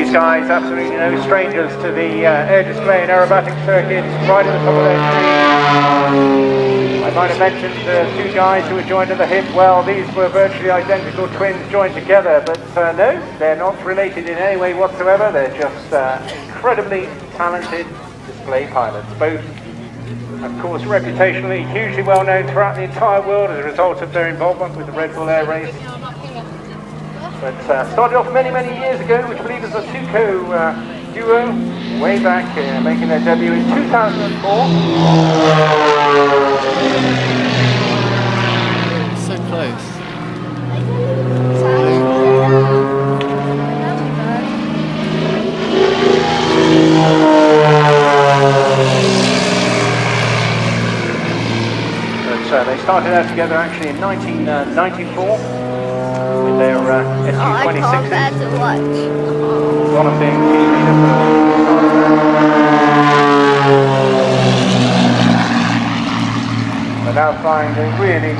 These guys, absolutely no strangers to the air display and aerobatic circuits, right at the top of their stream. I might have mentioned the two guys who were joined at the hip. Well, these were virtually identical twins joined together, but no, they're not related in any way whatsoever. They're just incredibly talented display pilots, both, of course, reputationally hugely well known throughout the entire world as a result of their involvement with the Red Bull Air Race. But started off many years ago, which I believe is a Tuco duo, way back, making their debut in 2004. So close. But they started out together actually in 1994. With their SU-26s. I can't bear to watch. One of being team leader. But now flying really